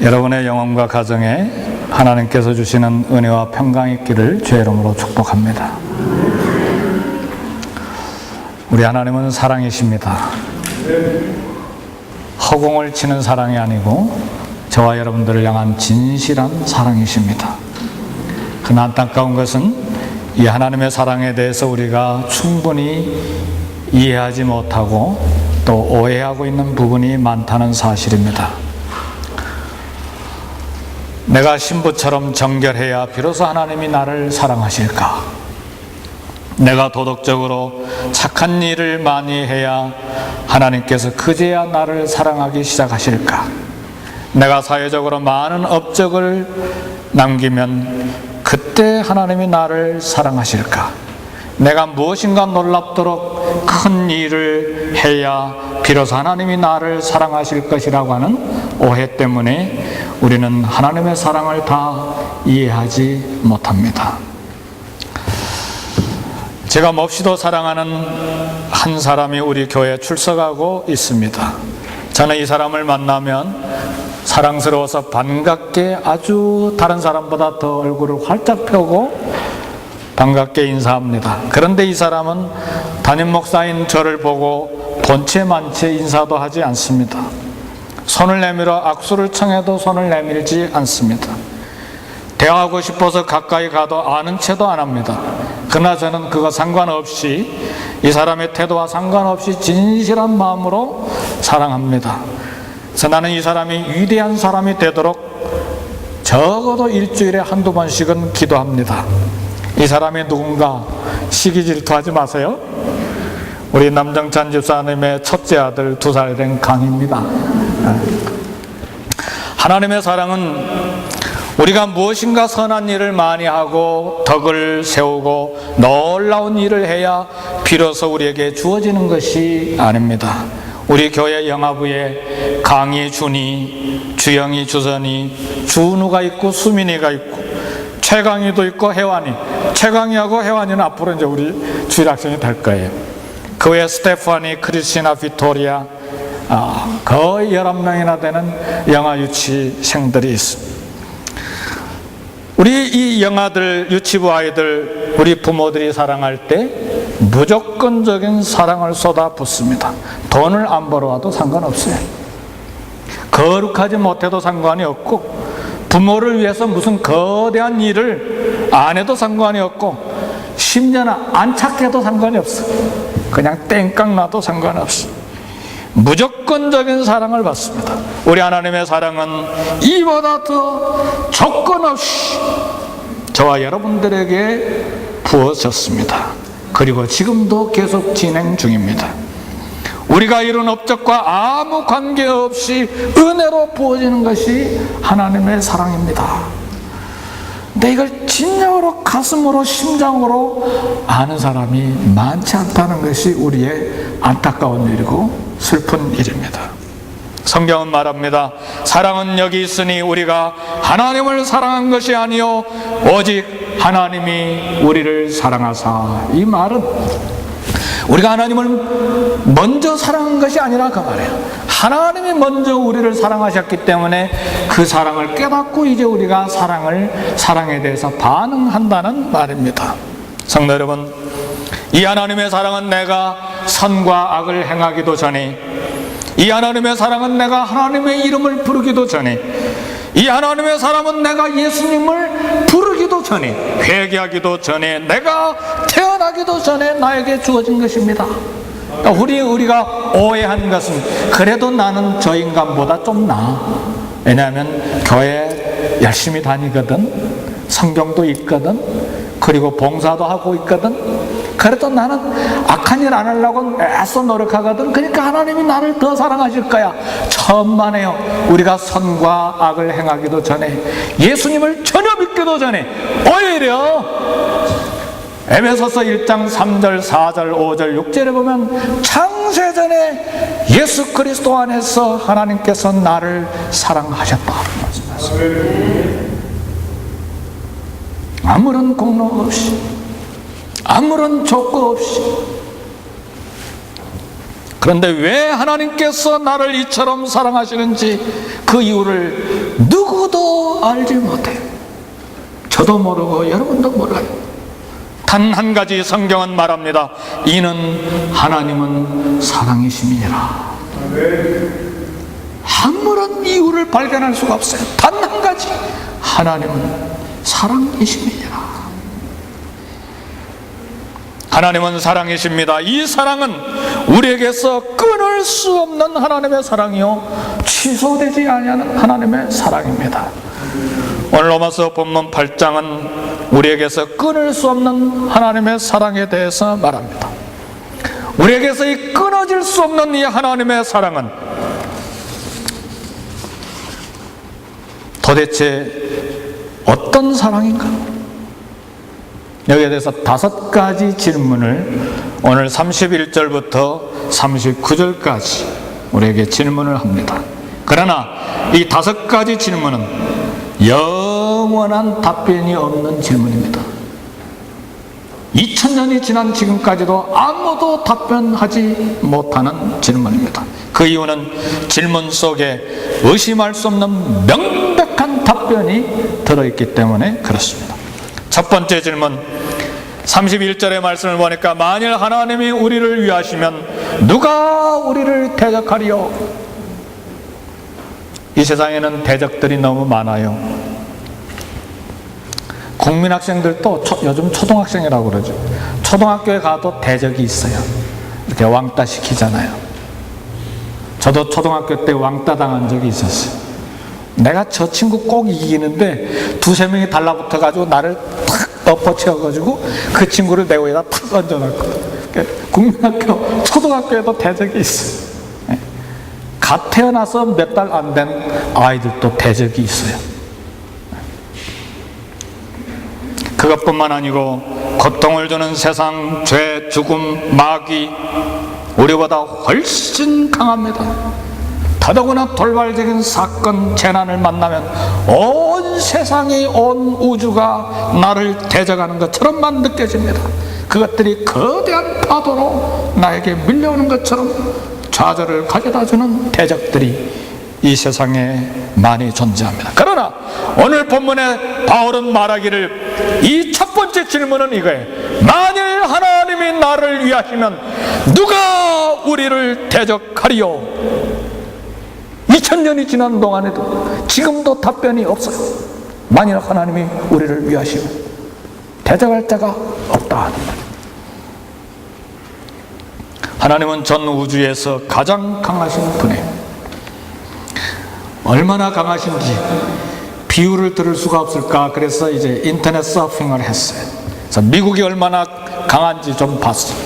여러분의 영혼과 가정에 하나님께서 주시는 은혜와 평강이 있기를 주의 이름으로 축복합니다. 우리 하나님은 사랑이십니다. 허공을 치는 사랑이 아니고 저와 여러분들을 향한 진실한 사랑이십니다. 그러나 안타까운 것은 이 하나님의 사랑에 대해서 우리가 충분히 이해하지 못하고 또 오해하고 있는 부분이 많다는 사실입니다. 내가 신부처럼 정결해야 비로소 하나님이 나를 사랑하실까? 내가 도덕적으로 착한 일을 많이 해야 하나님께서 그제야 나를 사랑하기 시작하실까? 내가 사회적으로 많은 업적을 남기면 그때 하나님이 나를 사랑하실까? 내가 무엇인가 놀랍도록 큰 일을 해야 비로소 하나님이 나를 사랑하실 것이라고 하는 오해 때문에 우리는 하나님의 사랑을 다 이해하지 못합니다. 제가 몹시도 사랑하는 한 사람이 우리 교회에 출석하고 있습니다. 저는 이 사람을 만나면 사랑스러워서 반갑게 아주 다른 사람보다 더 얼굴을 활짝 펴고 반갑게 인사합니다. 그런데 이 사람은 담임 목사인 저를 보고 본체 만체 인사도 하지 않습니다. 손을 내밀어 악수를 청해도 손을 내밀지 않습니다. 대화하고 싶어서 가까이 가도 아는 체도 안 합니다. 그러나 저는 그거 상관없이 이 사람의 태도와 상관없이 진실한 마음으로 사랑합니다. 그래서 나는 이 사람이 위대한 사람이 되도록 적어도 일주일에 한두 번씩은 기도합니다. 이 사람이 누군가 시기 질투하지 마세요. 우리 남정찬 집사님의 첫째 아들 2살 된 강입니다. 하나님의 사랑은 우리가 무엇인가 선한 일을 많이 하고 덕을 세우고 놀라운 일을 해야 비로소 우리에게 주어지는 것이 아닙니다. 우리 교회 영화부에 강희, 준이, 주영이, 주선이, 준우가 있고 수민이가 있고 최강희도 있고 혜완이, 최강희하고 혜완이는 앞으로 이제 우리 주일학생이 될 거예요. 그 외에 스테파니, 크리스티나, 비토리아, 거의 11명이나 되는 영아 유치생들이 있습니다. 우리 이 영아들, 유치부 아이들, 우리 부모들이 사랑할 때 무조건적인 사랑을 쏟아붓습니다. 돈을 안 벌어와도 상관없어요. 거룩하지 못해도 상관이 없고 부모를 위해서 무슨 거대한 일을 안 해도 상관이 없고 10년 안 착해도 상관이 없어. 그냥 땡깡 나도 상관없어. 무조건적인 사랑을 받습니다. 우리 하나님의 사랑은 이보다 더 조건 없이 저와 여러분들에게 부어졌습니다. 그리고 지금도 계속 진행 중입니다. 우리가 이룬 업적과 아무 관계없이 은혜로 부어지는 것이 하나님의 사랑입니다. 근데 이걸 진정으로 가슴으로 심장으로 아는 사람이 많지 않다는 것이 우리의 안타까운 일이고 슬픈 일입니다. 성경은 말합니다. 사랑은 여기 있으니 우리가 하나님을 사랑한 것이 아니요 오직 하나님이 우리를 사랑하사. 이 말은 우리가 하나님을 먼저 사랑한 것이 아니라 그 말이에요. 하나님이 먼저 우리를 사랑하셨기 때문에 그 사랑을 깨닫고 이제 우리가 사랑에 대해서 반응한다는 말입니다. 성도 여러분, 이 하나님의 사랑은 내가 선과 악을 행하기도 전에, 이 하나님의 사랑은 내가 하나님의 이름을 부르기도 전에, 이 하나님의 사랑은 내가 예수님을 부르기도 전에, 회개하기도 전에, 내가 태어나기도 전에 나에게 주어진 것입니다. 우리가 오해한 것은 그래도 나는 저 인간보다 좀 나아. 왜냐하면 교회 열심히 다니거든, 성경도 읽거든, 그리고 봉사도 하고 있거든. 그래도 나는 악한 일 안 하려고 애써 노력하거든. 그러니까 하나님이 나를 더 사랑하실 거야. 천만에요. 우리가 선과 악을 행하기도 전에, 예수님을 전혀 믿기도 전에, 오히려 에베소서 1장 3절, 4절, 5절, 6절에 보면 창세전에 예수 그리스도 안에서 하나님께서 나를 사랑하셨다 말씀하십니다. 아무런 공로 없이, 아무런 조건 없이. 그런데 왜 하나님께서 나를 이처럼 사랑하시는지 그 이유를 누구도 알지 못해요. 저도 모르고 여러분도 몰라요. 단 한 가지 성경은 말합니다. 이는 하나님은 사랑이심이니라. 아무런 이유를 발견할 수가 없어요. 단 한 가지, 하나님은 사랑이심이니라. 하나님은 사랑이십니다. 이 사랑은 우리에게서 끊을 수 없는 하나님의 사랑이요 취소되지 아니하는 하나님의 사랑입니다. 오늘 로마서 본문 8장은 우리에게서 끊을 수 없는 하나님의 사랑에 대해서 말합니다. 우리에게서 이 끊어질 수 없는 이 하나님의 사랑은 도대체 어떤 사랑인가? 여기에 대해서 5가지 질문을 오늘 31절부터 39절까지 우리에게 질문을 합니다. 그러나 이 5가지 질문은 영원한 답변이 없는 질문입니다. 2000년이 지난 지금까지도 아무도 답변하지 못하는 질문입니다. 그 이유는 질문 속에 의심할 수 없는 명백한 답변이 들어있기 때문에 그렇습니다. 첫 번째 질문, 31절의 말씀을 보니까 만일 하나님이 우리를 위하시면 누가 우리를 대적하리요? 이 세상에는 대적들이 너무 많아요. 국민학생들도 요즘 초등학생이라고 그러죠. 초등학교에 가도 대적이 있어요. 이렇게 왕따 시키잖아요. 저도 초등학교 때 왕따 당한 적이 있었어요. 내가 저 친구 꼭 이기는데 2-3명이 달라붙어가지고 나를 탁 엎어치워가지고 그 친구를 내 위에다 탁 얹어놨거든. 국민학교, 초등학교에도 대적이 있어요. 갓 태어나서 몇 달 안 된 아이들도 대적이 있어요. 그것뿐만 아니고 고통을 주는 세상, 죄, 죽음, 마귀 우리보다 훨씬 강합니다. 더더구나 돌발적인 사건, 재난을 만나면 온 세상이, 온 우주가 나를 대적하는 것처럼만 느껴집니다. 그것들이 거대한 파도로 나에게 밀려오는 것처럼 좌절을 가져다주는 대적들이 이 세상에 많이 존재합니다. 그러나 오늘 본문에 바울은 말하기를, 이 첫 번째 질문은 이거예요. 만일 하나님이 나를 위하시면 누가 우리를 대적하리요? 2000년이 지난 동안에도 지금도 답변이 없어요. 만일 하나님이 우리를 위하시면 대적할 자가 없다 하는 말. 하나님은 전 우주에서 가장 강하신 분이에요. 얼마나 강하신지 비유를 들을 수가 없을까. 그래서 이제 인터넷 서핑을 했어요. 그래서 미국이 얼마나 강한지 좀 봤어요.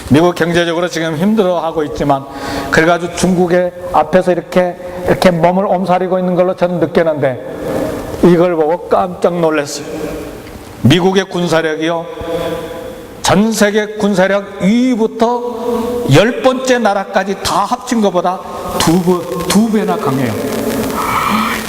미국 경제적으로 지금 힘들어하고 있지만, 그래가지고 중국의 앞에서 이렇게 몸을 옴사리고 있는 걸로 저는 느꼈는데 이걸 보고 깜짝 놀랐어요. 미국의 군사력이요, 전 세계 군사력 2위부터 10번째 나라까지 다 합친 것보다 두 배나 강해요.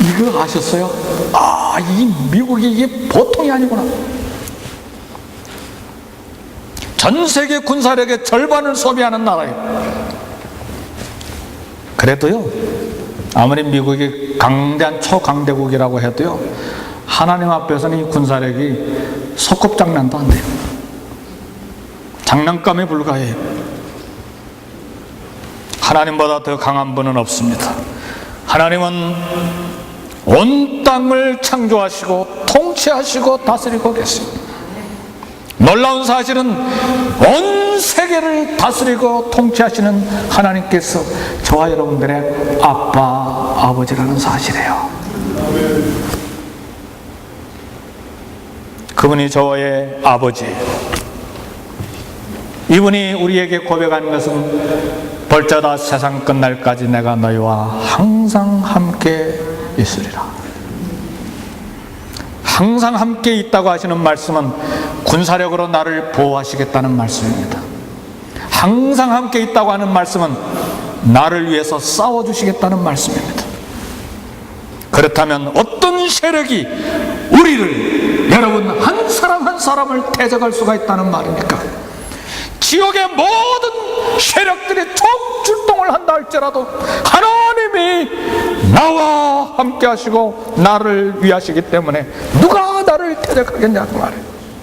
이거 아셨어요? 이 미국이 이게 보통이 아니구나. 전 세계 군사력의 절반을 소비하는 나라예요. 그래도요, 아무리 미국이 강대한 초강대국이라고 해도요, 하나님 앞에서는 이 군사력이 소꿉장난도 안 돼요. 장난감에 불과해요. 하나님보다 더 강한 분은 없습니다. 하나님은 온 땅을 창조하시고 통치하시고 다스리고 계십니다. 놀라운 사실은 온 세계를 다스리고 통치하시는 하나님께서 저와 여러분들의 아빠, 아버지라는 사실이에요. 그분이 저의 아버지예요. 이분이 우리에게 고백하는 것은 벌저다 세상 끝날까지 내가 너희와 항상 함께 있으리라. 항상 함께 있다고 하시는 말씀은 군사력으로 나를 보호하시겠다는 말씀입니다. 항상 함께 있다고 하는 말씀은 나를 위해서 싸워주시겠다는 말씀입니다. 그렇다면 어떤 세력이 우리를, 여러분 한 사람 한 사람을 대적할 수가 있다는 말입니까? 지옥의 모든 세력들이 총출동을 한다 할지라도 하나님이 나와 함께 하시고 나를 위하시기 때문에 누가 나를 대적하겠냐 그 말이에요.